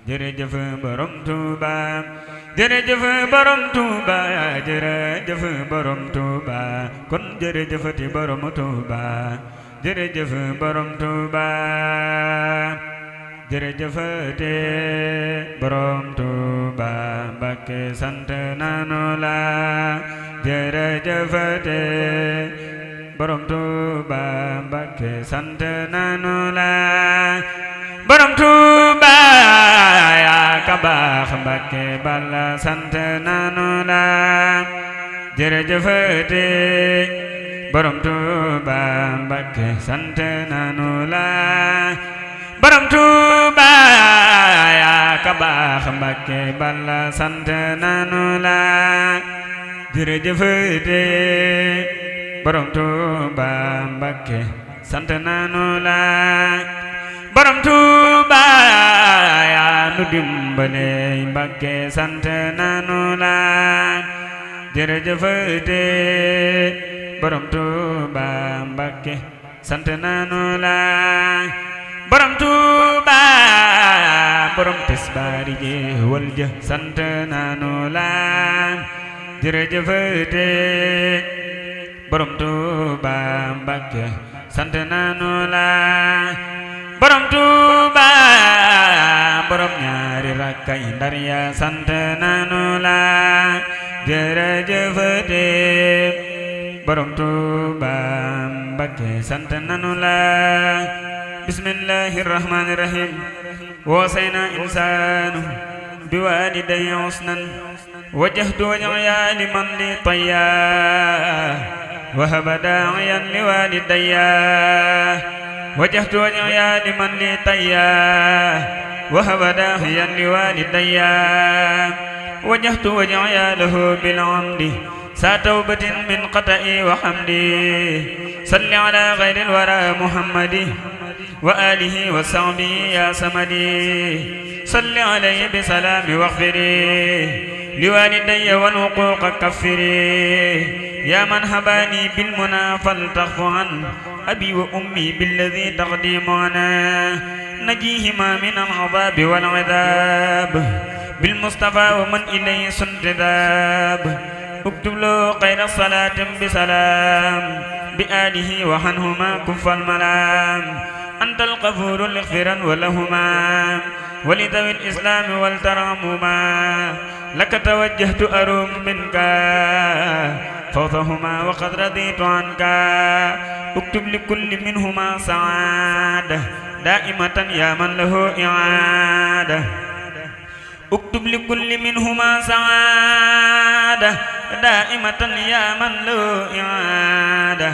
jërëjëf borom Tuuba jërëjëf borom Tuuba jërëjëf borom Tuuba kon jërëjëfati borom Tuuba jërëjëf borom Tuuba jërëjëfati borom Tuuba Mbakke sant nanu la jërëjëfati borom Tuuba Mbakke sant nanu la borom Tuuba yaa ka baax Mbakke Balla sant nanu la jërëjëfati borom Tuuba Mbakke sant nanu la borom Tuuba yaa ka baax Mbakke Balla sant nanu la jërëjëfati borom Tuuba Mbakke sant nanu la borom Tuuba yaa nu dimbale Mbakke sant nanu la jërëjëfati borom Tuuba Mbakke sant nanu la borom Tuuba borom tisbaari je wal ja sant nanu la jërëjëfati borom Tuuba Mbakke sant nanu la borom Tuuba borom ñaari rakka yi Ndar ya sant nanu la jërëjëfati borom Tuuba Mbakke sant nanu la bismillahir rahmanir rahim wasayna insanu biwalidayhi husnan wajjahtu wajhiya liman li tayya وهب داعيا لوالدي وجهت وجهي لمن لي طيا وهب داعيا لوالدي وجهت وجهي له بالعمد سا توبة من قطئي وحمدي صل على غير الورى محمد وآله وصحبه يا سمدي صل عليه بسلام واغفري لوالدي والحقوق كفري يا من هباني بالمنى فلتغف عن أبي وأمي بالذي تقديمنا نجيهما من العذاب والعذاب بالمصطفى ومن إليه سنتذاب اكتب له خير صلاة بسلام بآله وعنهما كف الملام أنت الغفور اغفرا ولهما ولذوي الإسلام والترامما لك توجهت أروم منك فوضهما وقد رضيت عنك اكتب لكل منهما سعادة دائمة يا من له إعادة اكتب لكل منهما سعادة دائمة يا من له إعادة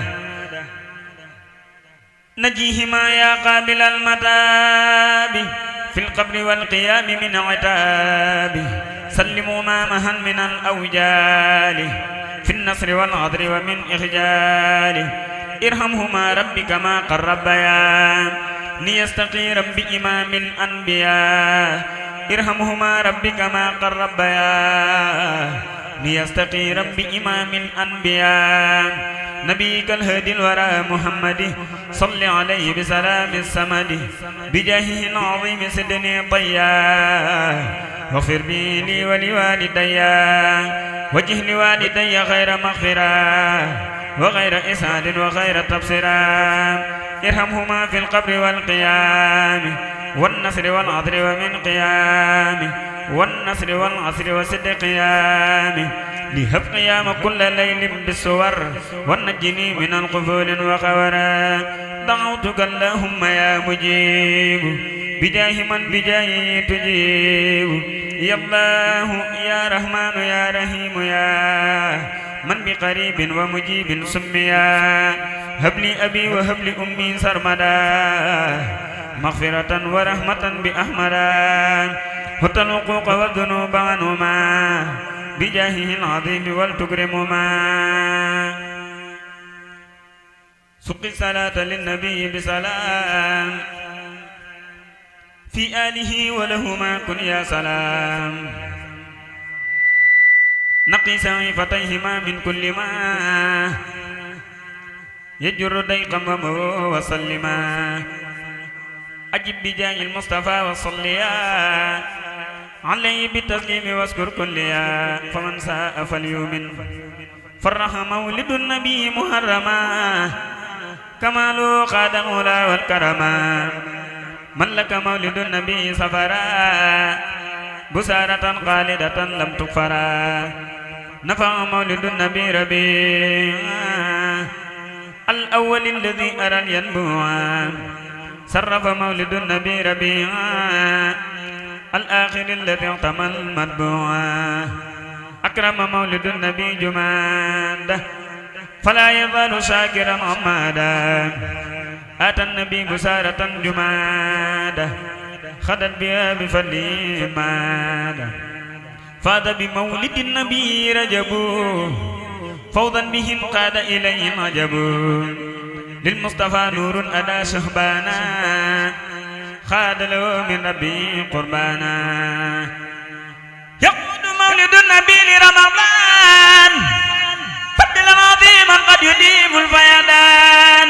نجيهما يا قابل المتاب في القبر والقيام من عتاب سلموا ما مهن من الأوجال في النصر والعذر ومن إخجال ارحمهما ربي كما قربيا ليستقيرا بإمام الأنبياء ارحمهما ربي كما قربيا ليستقيرا بإمام الأنبياء نبيك الهادي الورى محمد صل عليه بسلام السمد بجاهه العظيم سدني طيا واغفر بي لي ولوالدي وجه لوالدي غير مغفرة وغير إسعاد وغير تبصرة ارحمهما في القبر والقيام والنصر والعذر ومن قيام والنصر والعصر وسد قيام لهب قيام كل ليل بالسور ونجني من القفول وخورا دعوتك اللهم يا مجيب بجاه من بجاه تجيب يا الله يا رحمن يا رحيم يا من بقريب ومجيب سميا هب لي أبي وهب لي أمي سرمدا مغفرة ورحمة بأحمدا هت الحقوق والذنوب عنهما بجاهه العظيم ولتكرمهما سق الصلاة للنبي بسلام في آله ولهما كن يا سلام نقي سعيفتيهما من كل ما يجر ضيقا وسلما أجب بجاه المصطفى وصليا عليه بالتسليم واذكر كليا فمن ساء فليؤمن فرح مولد النبي محرما كمال قاد الأولى والكرما من لك مولد النبي سفرا بسارة خالدة لم تكفرا نفع مولد النبي ربيعا الأول الذي أرى الينبوعا صرف مولد النبي ربيعا الآخر الذي اعتمى المتبوعا أكرم مولد النبي جماده فلا يزال شاكرا عمادا أتى النبي بسارة جماده خدت بها بفضله مادا فاز بمولد النبي رجب فوضا بهم قاد إليه عجب للمصطفى نور أدى شهبانا خاد له من ربي قربانا يقود مولد النبي لرمضان فضلا عظيما قد يديم الفيضان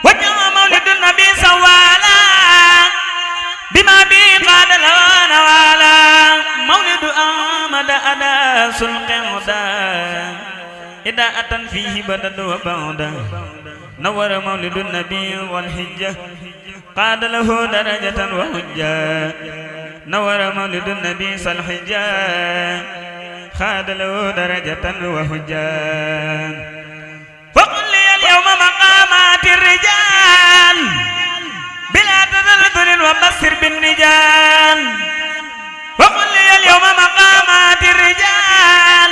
وجه مولد النبي سوالا بما به قاد له نوالا مولد أحمد أدى سلق عدا إذا أتى فيه بدد وبعدا نور مولد النبي والحجة قاد له درجة وحجة نور مولد النبي صالحجة خاد له درجة وحجة فقل لي اليوم مقامات الرجال بلا تذلل وبصر بالرجال وقل لي اليوم مقامات الرجال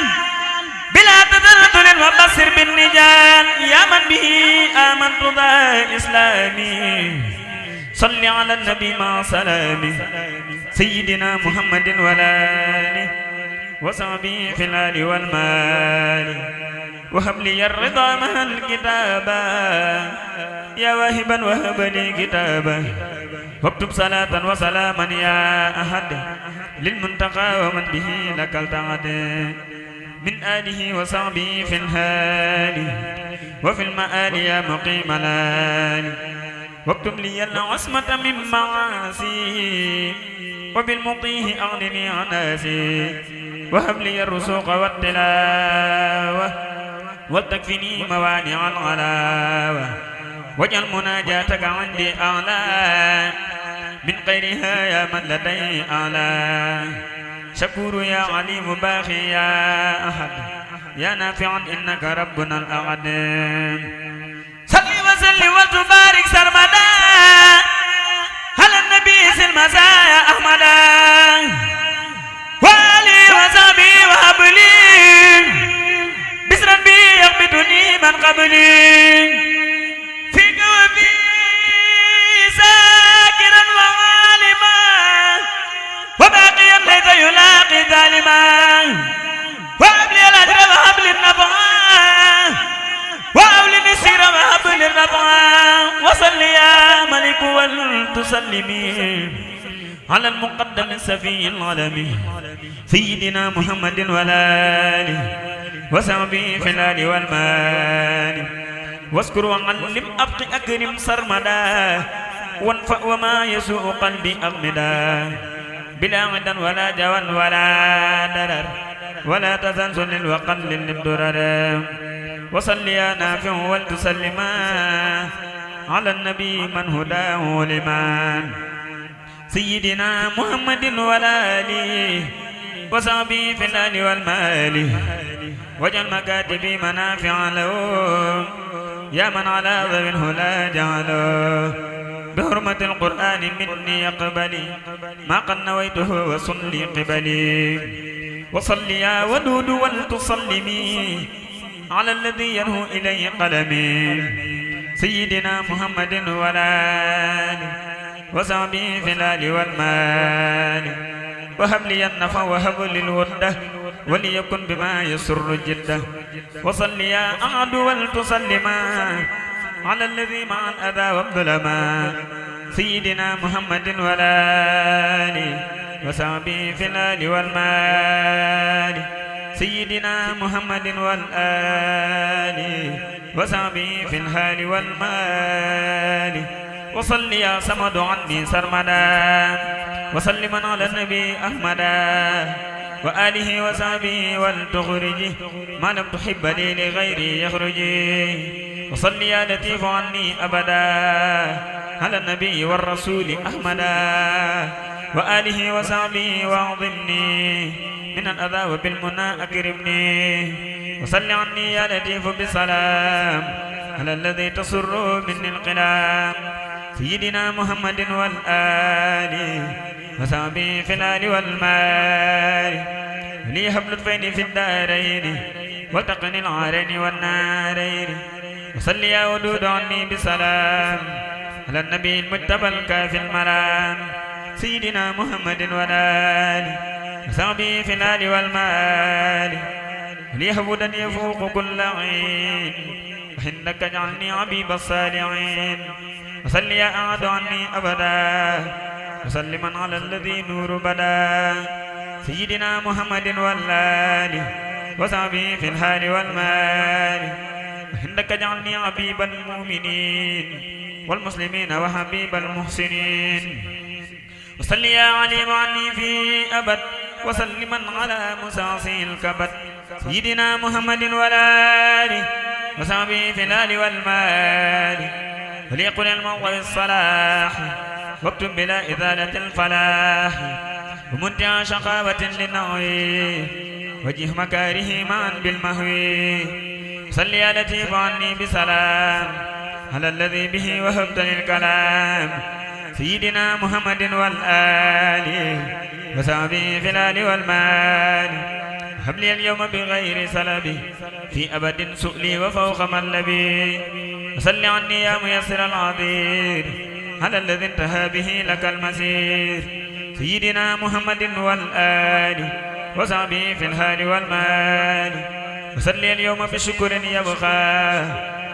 بلا تذلل وبصر بالرجال يا من به آمنت ذا إسلامي صل على النبي مع سلامي سيدنا محمد والآله وصحبه في الآل والمال وهب لي الرضا مع الكتابة يا واهبا وهب لي كتابا واكتب صلاة وسلاما يا أحد للمنتقى ومن به لك التعد من آله وصحبه في الهال وفي المآل يا مقيم الآل واكتب لي العصمة من معاصي وبالمطيه أغنني عن ناسي وهب لي الرسوق والتلاوة ولتكفني موانع الغلاوة واجعل مناجاتك عندي أعلى من غيرها يا من لدي أعلى شكور يا عليم باخي يا أحد يا نافعا إنك ربنا الأحد صل وسلم وتبارك سرمدا على النبي المزايا أحمدا وآلي وصحبي وهبلي بسرا بي يغبطني من قبلي فيك وفي ساكرا وعالما وباقيا ليس يلاقي ظالما وهب لي الأجر وهب لي النفع وهب لي النسير وهب لي النفع وصل يا ملك ولتسلمي على المقدم السفي العالمي سيدنا محمد والآله وصحبه في الآل والمال واذكر وعلم أبقي أكرم سرمدا وانفع وما يسوء قلبي أغمدا بلا عدا ولا جوان ولا درر ولا تزلزل وقلل للدرر وصل يا نافع ولتسلما على النبي من هداه لمن سيدنا محمد والآله وصحبه في الآل والمال واجعل مكاتبي منافع له يا من على ذوي الهدى جعله بحرمة القرآن مني يقبلي ما قد نويته وصلي قبلي وصل يا ودود ولتصلمي على الذي ينهو إليه قلمي سيدنا محمد والآله وصحبه في الآل والمال وهب لي النفع وهب لي الودة وليكن بما يسر جده وصل يا أعد ولتسلما على الذي مع الأذى والظلما سيدنا محمد والآل وصحبه في الآل والمال سيدنا محمد والآل وصحبه في الحال والمال وصل يا صمد عني سرمدا وسلما على النبي أحمد وآله وصحبه ولتخرجي ما لم تحب لي لغيري يخرجي وصل يا لطيف عني أبدا على النبي والرسول أحمدا وآله وصحبه وأعظمني من الأذى وبالمنى أكرمني وصل عني يا لطيف بسلام على الذي تسر مني القلام سيدنا محمد والآل وصحبه في الآل والمال لي حبل الفين في الدارين والتقني العارين والنارين وصل يا ودود عني بسلام على النبي المجتبى الكافي المرام سيدنا محمد والآل وصحبه في الآل والمال لي حبودا يفوق كل عين وحنك اجعلني عبيب الصالحين وصل يا أعد عني أبدا وسلما على الذي نور بدا سيدنا محمد والآل وصحبه في الحال والمال وحنك اجعلني عبيب المؤمنين والمسلمين وحبيب المحسنين وصل يا عليم عني في أبد وسلما على مساصي الكبد سيدنا محمد والآل وصحبه في الآل والمال وليقل الموضع الصلاح واكتب بلا إزالة الفلاح ومنتع شقاوة للنوي وجه مكاره معا بالمهوي صل يا لطيف عني بسلام على الذي به وهبت للكلام سيدنا محمد والآل وصحبه في الآل والمال هب لي اليوم بغير سلبي في أبد سؤلي وفوق ملبي وصل عني يا ميسر العذير على الذي انتهى به لك المسير سيدنا محمد والآل وصحبه في الحال والمال وصل اليوم بشكر يبقى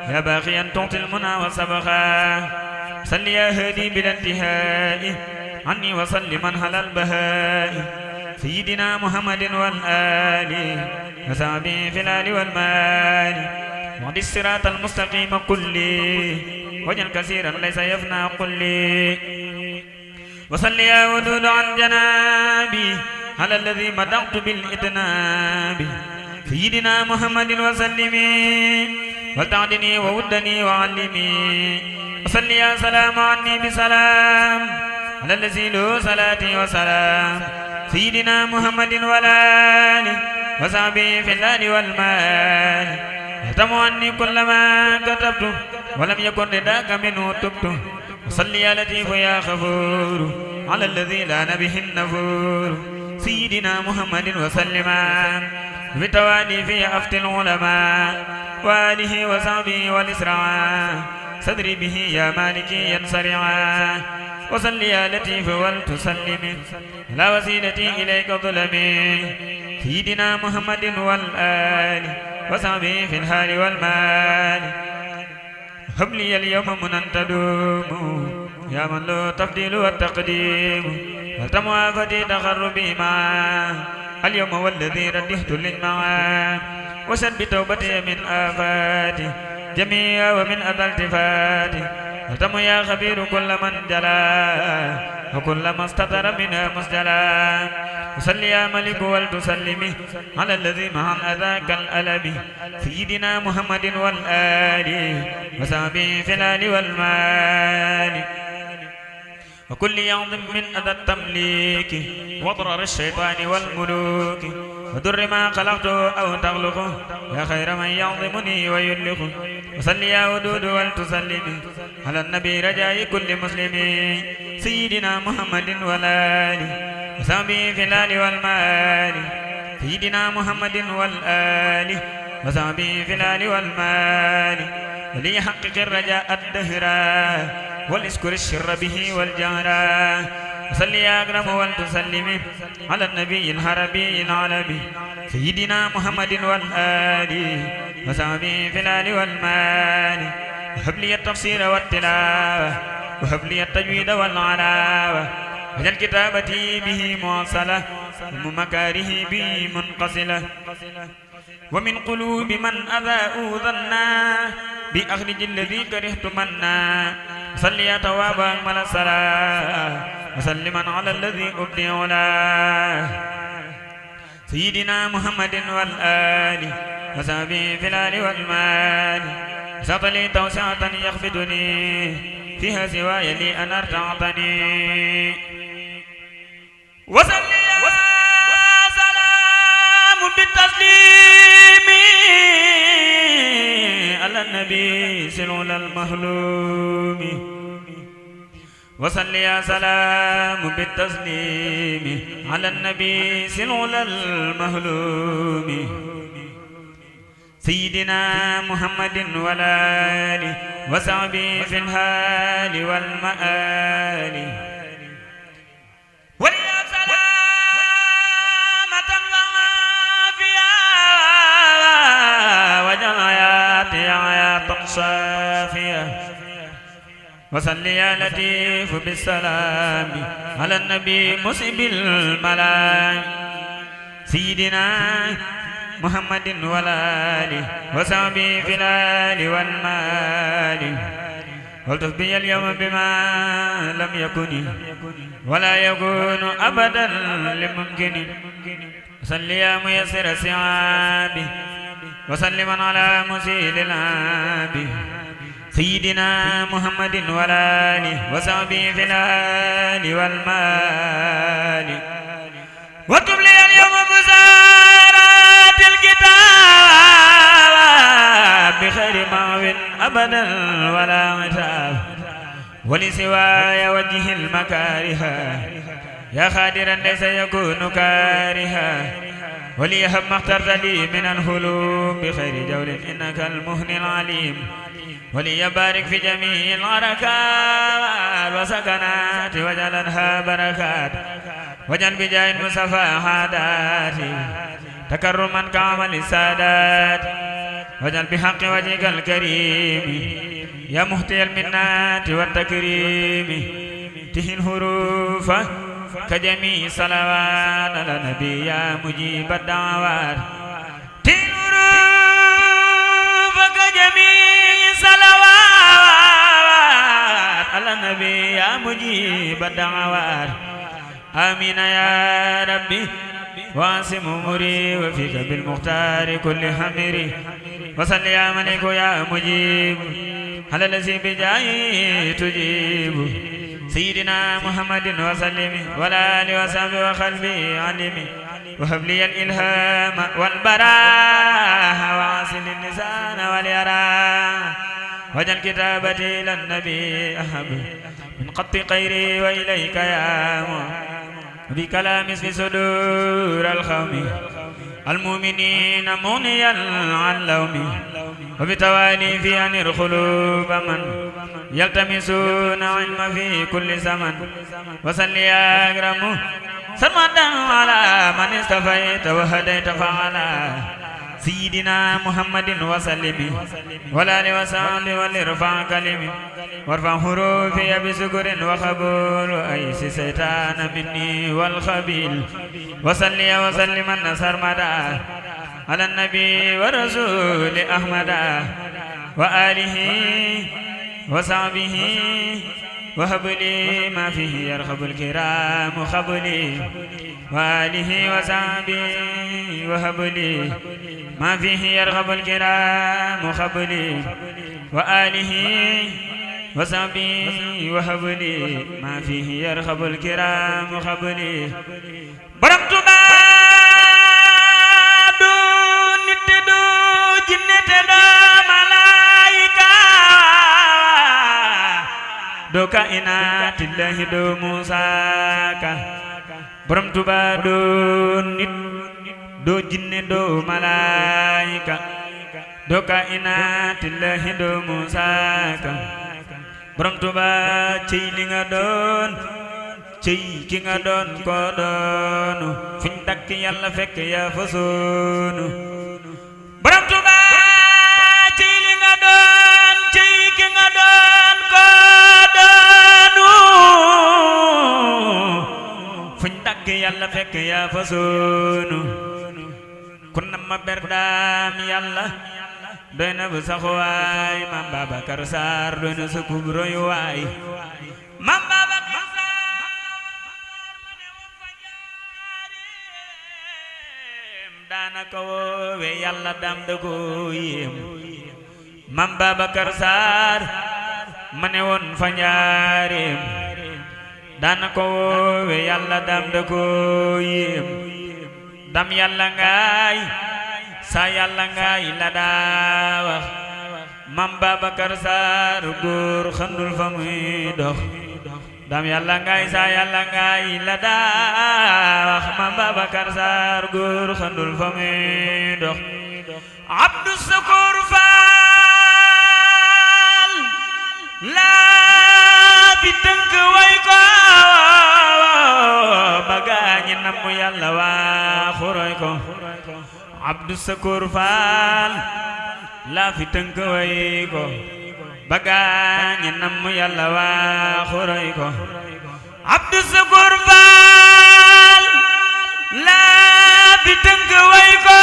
يا باقيا تعطي المنى والسبقا صل يا هادي بلا انتهاء عني وصل من على البهاء سيدنا محمد والآل وصحبه في الآل والمال وعد الصراط المستقيم كلي وجل كثيرا ليس يفنى قلي وصل يا ودود عن جنابي على الذي مدعت بالإتناب سيدنا محمد وسلمي وتعدني وودني وعلمي وصل يا سلام عني بسلام على الذي له صلاتي وسلام سيدنا محمد والآل وصحبه في الآل والمال اهتم عني كل ما كتبت ولم يكن رداك منه تبت وصل يا لطيف يا غفور على الذي لان به النفور سيدنا محمد وسلم بتوالي في أفت العلماء وآله وصحبه والإسراء صدري به يا مالكي ينصرعا وصل يا لطيف ولتسلم على وسيلتي إليك ظلمي سيدنا محمد والآل وصحبه في الحال والمال هب لي اليوم منا تدوم يا من له تفضيل والتقديم وتموافتي تقربي معه اليوم والذي ردهت للمعاد وسد بتوبتي من آفاتي جميع ومن أذى التفاتي وتم يا خبير كل من جلا وكل ما استتر منها مسجلا وصل يا ملك ولتسلمي على الذي مع أذاك الألم سيدنا محمد والآل وصحبه في الآل والمال وكل يعظم من أذى التمليك وضرر الشيطان والملوك ودر ما خلقته أو تغلقه يا خير من يعظمني ويلقه وصل يا ودود ولتسلمي على النبي رجاء كل مسلم سيدنا محمد والآل وصحبه في الآل والمال سيدنا محمد والآل وصحبه في الآل والمال وليحقق الرجاء الدهرا وليذكر الشر به والجهرا وصل يا أكرم ولتسلم على النبي الحربي العالمي سيدنا محمد والآل وصحبه في الآل والمال وهب لي التفسير والتلاوة وهب لي التجويد والعلاوة وجل كتابتي به مواصلة ومكاره به منقصلة ومن قلوب من أذاء ظنا بأخرج الذي كرهت منا صل يا تواب أكمل الصلاة وسلما على الذي أبدي علاه سيدنا محمد والآل وصحبه في الآل والمال سط لي توسعة يخفضني فيها سواي لي أن ارتعطني وصل يا سلام بالتسليم على النبي سلول المهلوم وصل يا سلام بالتسليم على النبي سلول المهلوم سيدنا محمد والآل وصحبه في الحال والمآل وليا سلامة وعافية وجناياتي حياة صافية وصل يا لطيف بالسلام على النبي مسب الملائم سيدنا محمد والآل وصحبه في الآل والمال والتف بي اليوم بما لم يكن ولا يكون أبدا لممكن صل يا ميسر الصعاب وسلما على مسيل العاب سيدنا محمد والآل وصحبه في الآل والمال واكتب لي اليوم بزارات الكتاب بخير معو أبدا ولا عتاب ولسواي وجه المكاره يا خادرا ليس يكون كارها وليهب ما اخترت لي من الهلوم بخير جول إنك المهن العليم وليبارك في جميع الحركات وسكنات وجعلنها بركات وجعل بجاه المصطفى حادات تكرما كعمل السادات وجعل بحق وجهك الكريم يا مهتي المنات والتكريم تهي الحروف كجميع صلوات على النبي يا مجيب الدعوات تهي الحروف كجميع صلوات على النبي يا مجيب الدعوات آمين يا ربي واسم أمري وفيك بالمختار كل حمري وصل يا ملك يا مجيب على الذي بجاي تجيب سيدنا محمد وسلم والآل وصحبه وخلبي علمي وهب لي الإلهام والبراء وعسل اللسان واليراء وجل كتابتي إلى النبي أحب من قط خيري وإليك يا بكلام في صدور القوم المؤمنين مغنيا عن لومي وبتوالي في أن القلوب من يلتمسون علم في كل زمن وصل يا أكرم سرمدا على من استفيت وهديت فعلا سيدنا محمد وسلم والآل وصحبه ولرفع كلمي وارفع حروفي بسكر وخبول أيس سيطان مني والخبيل وصلي وسلم النصر مدى على النبي ورسول أحمد وآله وصحبه وهب لي ما فيه يرغب الكرام خبلي وآله وصحبه وهب لي ما فيه يرغب الكرام خبلي وآله وصحبه وهب لي ما فيه يرغب الكرام خبلي برمت ما دو نت دو جنت دو ملائكة دو كائنات الله دو موسى برمت ما دو نت دو جن دو ملائكة دو كائنات الله دو موسى borom Tuuba cey li nga doon cey ki nga doon ko doonu fiñ dakk yàlla fekk yaa fa soonu borom Tuuba cey li nga doon cey ki nga doon ko doonu fiñ dakk yàlla fekk yaa fa soonu kun na ma berdaam yàlla doy na bu saxuwaay Maam Babacar Sarr doy na sa kub royuwaay Maam Babacar Sarr daanaka woowe yàlla daam da ko yéem Mam Babakar Sarr ma ne woon fa njaareem daanaka woowe yàlla daam da ko yéem dam yàlla ngaay sa yàlla ngaay la daa wax Mam Babakar Sarr góor xandul fa muy dox dam yàlla ngaay sa yàlla ngaay la daa wax Mam Babakar Sarr góor xandul fa muy dox Abdou Sakoor Faal laa bi tënk way ko bagaañi namm yàlla waa xuroy ko Abdou Sakoor Faal laa fi tënk way ko bagaañi namm yàlla waa xuroy ko Abdou Sakoor Faal laa fi tënk way ko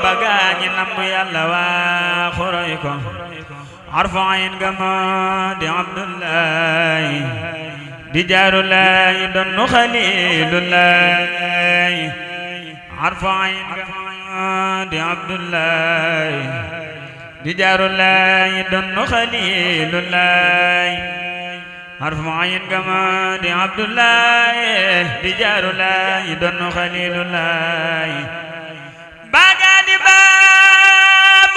bagaañi namm yàlla waa xuroy ko arfa ayn gama di Abdullahi di Jaarullahi donnu Xalilullahi arfa ayn gama di Abdullahi di Jaarullahi donnu Xalilullahi arfa ayn gama di Abdullahi di Jaarullahi donnu Xalilullahi baga di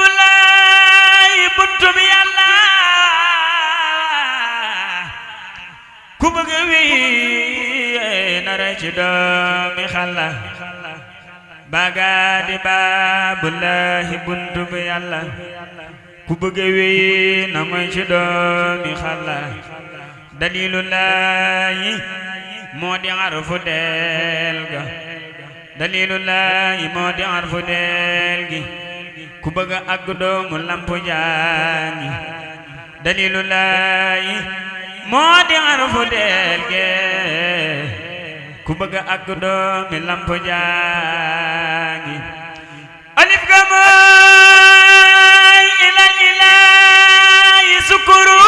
Baabulaay buntum Yàlla ku bëgg wi nara ci doomi Xalla baga di Baabulaay buntum Yàlla ku bëgg wi na mooy ci doomi Xalla Dalilullahi moo di arfu del ga Dalilullahi moo di arfu del gi ku bëgg ak doomu lampu jaani Dalilullahi moo di arfu del gi ku bëgg ak doomu lampu jaani alif ga mooy ilal ilaahi sukuru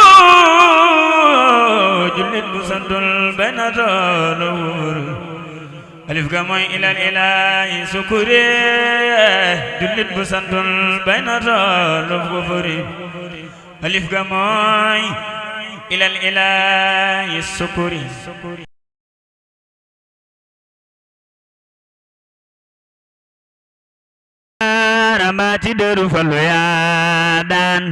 jullit bu santul benn toolu wóoru alif ga mooy ilal ilaahi sukure jullit bu santul benn toolu kufuri alif ga mooy ilal ilaahi sukuri ramati deru fallu yaa daan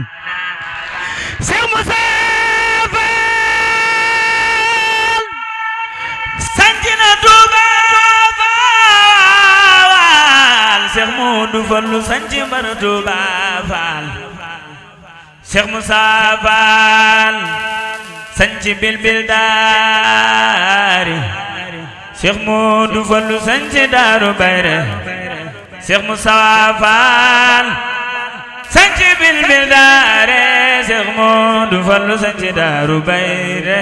Seex Musaa Faal sanjina Tuuba Faal Seex Moodu Fallu sanji mbar Tuuba Faal Seex Musaa Faal sanji bilbil daari Seex Moodu Fallu sanji daaru bayre Seex Musaa Faal sanci bilbil daare Seex Moodu Fallu sanci daaru bayre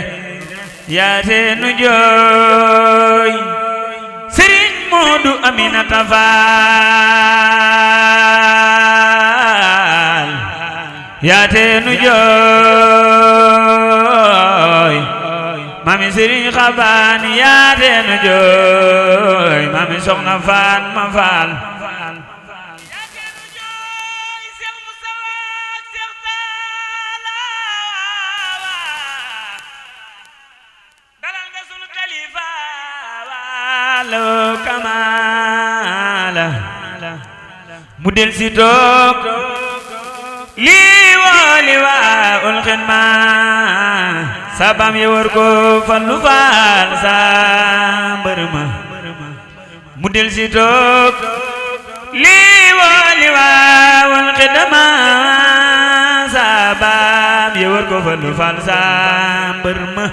yaate nu jooy Sëriñ Moodu Aminata Faal yaate nu jooy mami Sëriñ Xabaan yaate nu jooy mami Soxna Faat ma Faal Kamala mu del si toog lii waa ul xidma sabam ye war ko Fallu Faal sa mbër ma mu del si toog lii waa ul xidma sabam ye war ko Fallu Faal sa mbër ma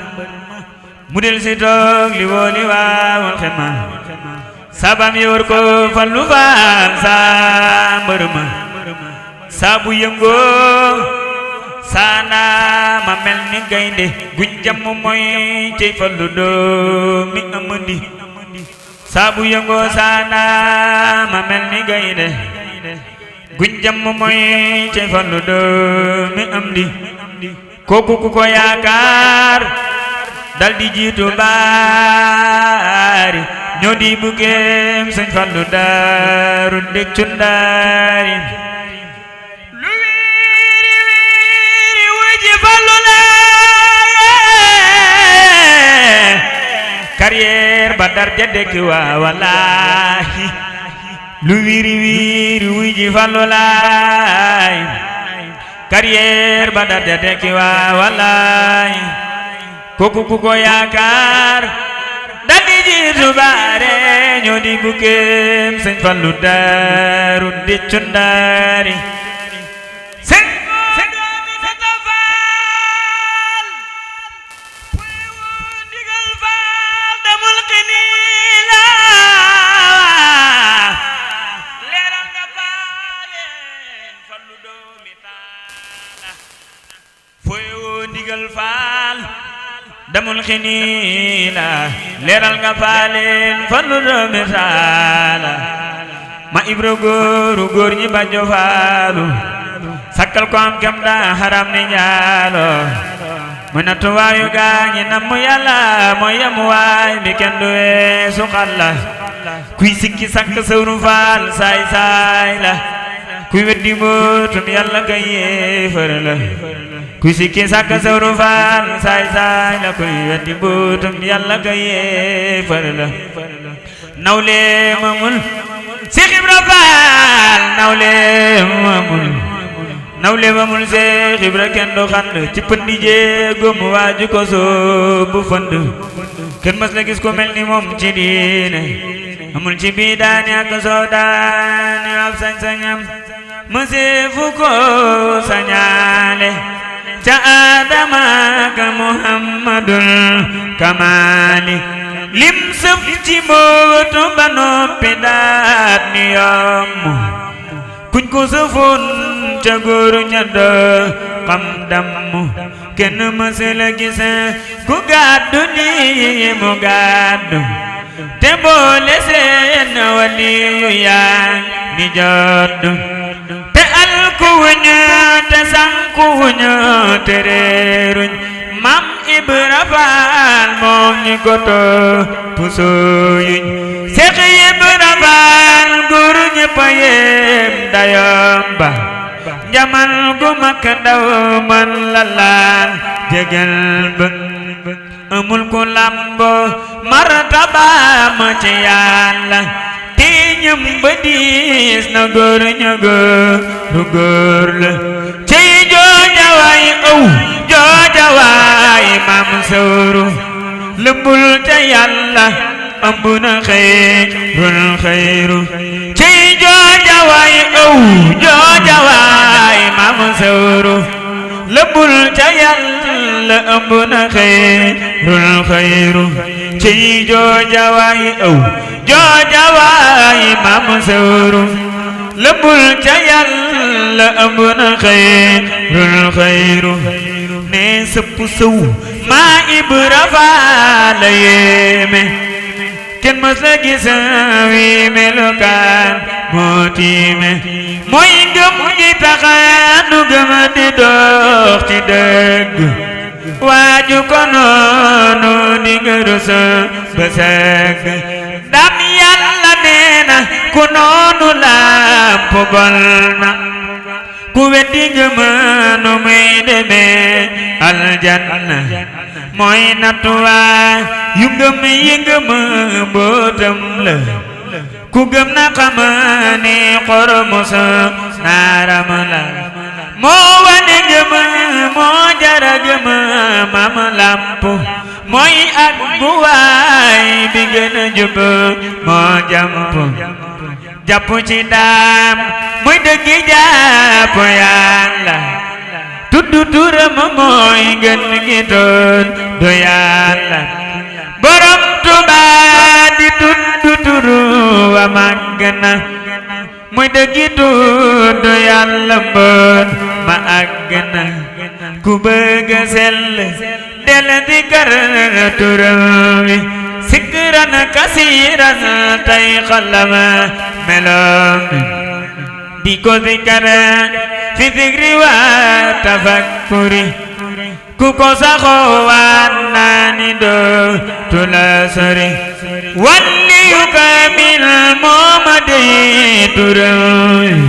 mu del si toog li waa ul xidma sabam yi war ko Fallu Faal sa mbër ma saabu yëngoo saana ma mel ni gaynde guñ jam mooy cey Fallu doomi Amadi saabu yëngoo saana ma mel ni gaynde guñ jam mooy cey Fallu doomi Amadi kooku ku ko yaakaar dal di jiitu baari ñoo di bukeem sëñ Fallu daaru ndéccun daari lu wiiri wiiri wuji Fallu laaye carrière ba dar ja dekki waa wallaahi lu wiiri wiiri wuji Fallu laaye carrière ba dar ja dekki waa wallaahi kooku ku ko yaakaar daldi jiitu baare ñoo di bukeem sëñ Fallu daaru ndéccun daari sëñ doomi Tata Faal puy woon digal faal damul xiniila leeral nga faaleen Fallu doomi taala puy woon digal faal damul xiniila leeral nga faaleen Fallu doomi taala ma ibro góor ñi bàjjo faalu sakkal ko am kem daa haram ni njaalo mu nattu waayu gaañi namm Yàlla mooy yamu waay mi kenn du weesu xalla kuy sikki sakk sawru faal saay saay la kuy weddi mbootum Yàlla kay yéefar la kuy sikki sakk sawru faal saay saay la kuy weddi mbootum Yàlla kay yéefar la nawle mamul Seex Ibra Faal nawle mamul Seex Ibra kenn du xand ci pëndi jéegom waaju ko soobu fënd kenn mas la gis ko mel ni moom ci diine amul ci bii daani ak soo daani ab sañ-sañam mësee fu ko sañaale ca Adama ka Muhammadul Kamaali lim sëf ci mbootu ba noppi daat ni yomb kuñ ko sëfoon ca góoru ña doo xam damm kenn mësela gis ku gàddu ni mu gàddu te boole seen waliyu yaa ni joddu te alkuwuñu te sankuwuñu te réeruñ Mam Ibra Faal moom ñi ko topp sooyuñ Seex Ibra Faal góor ñépp a yem dayoom ba njamal gu mag ndaw man la laal jegel ba amul ku lambo martabaam ci Yàlla te ñëm ba diis na góor ña góor la cey jooja waay aw jooja waay maam sawru lëmbul ca Yàlla ëmb na xayru cey jooja waay aw jooja waay maam sawru lëmbul ca Yàlla ëmb na xayru cey jooja waay aw jooja waay maam sawru lëmbul ca Yàlla ëmb na xayru ne sëpp sëw maa Ibra Faal la yéeme kenn mës la gis wi melokaan moo tiime mooy ngëm gi taxa nu gëm di dox ci dëgg waaju ko noonu di nga rus ba sëgg ndam Yàlla nee na ku noonu làmp bol na ku weddi ngëm nu muy demee aljanna mooy nattuwaay yu ngëm yi ngëm mbootam la ku gëm na xam ni xoromu sa naaram la moo wane ngëm moo jara gëm mam lamp mooy ak bu waay bi gën a jub moo jàpp ci daam muy dëggi jàpp Yàlla tuddu turam mooy gën gi doon do Yàlla borom Tuubaa di tuddu turu wa màgg na muy dëggi tudd Yàlla mboon ma àgg na ku bëgg sell del di kar turam wi sikran kasiran tay xalama meloom di ko zikar fi zikri wa tafakkuri ku ko saxoo waan naa ni doo tula sori walli yu doy turam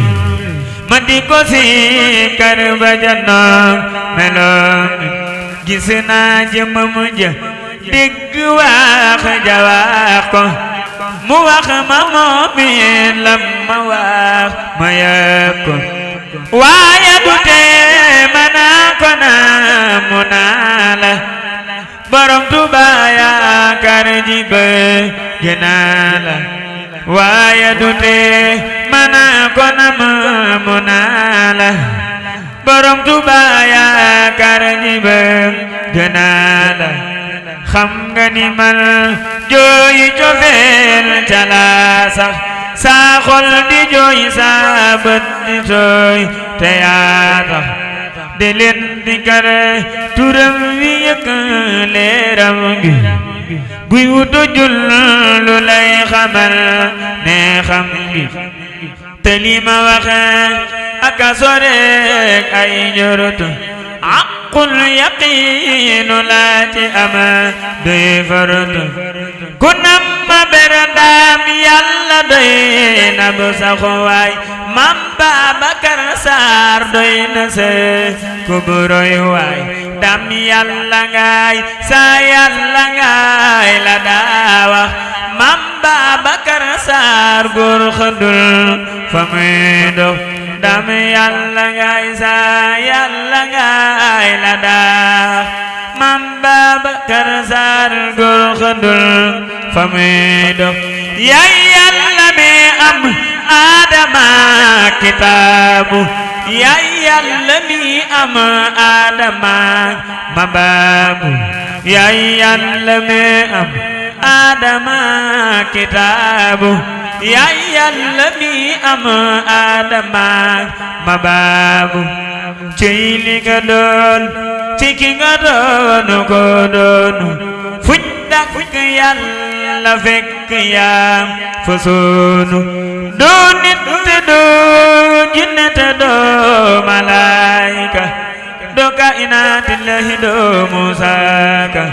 ma di ko sikkar ba jannoon meloom gis naa jëmmam ja dégg wax ja wax ko mu wax ma moomin lam ma wax ma yëg ko waaye du tee ma naa ko naa mu naa la borom Tuuba yaakaar ji bëgg naa la waaye du tee ma naa ko naa mu naa la borom Tuuba yaakaar ji bëgg naa la xam nga ni man jooyi cofeel ca laa sax saa xol di jooy saa bët di tooy te yaa tax de leen di kar turam wi yëkk leeram gi buy wutu jul lu lay xamal ne xam gi te li ma waxe aka soreek ay njortu aqul yaqiinu laa ci ama doy faratu ku nam ma berandaam yàlla doy na bu saxuwaay Mam Babakar Sarr doy na se ku buroy waay dam yàlla ngaay sa yàlla ngaay la daa wax Mam Babakar Sarr góor xëdul fa muy dox dam yàlla ngaay sa yàlla ngaay la daa Mam Babakar Sarr góor xëdul fa muy dox yaay yàlla mi am Adama kitaabu yaay yàlla mi am Adama mabaabu yaay yàlla mi am Adama kitaabu yaay yàlla mi am Adama mabaabu ci li nga doon ci ki nga doon ko doon fuñ dakk yàlla fekk yaa fa soonu doo nit te doo jinne te doo malaayika doo kainaatillahi doo musaaka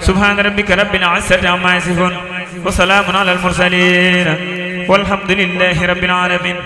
subhaana rabbika rabbil izzati ammaa yasifuun wa salaamun alal mursaliin walhamdulillahi rabbil aalamiin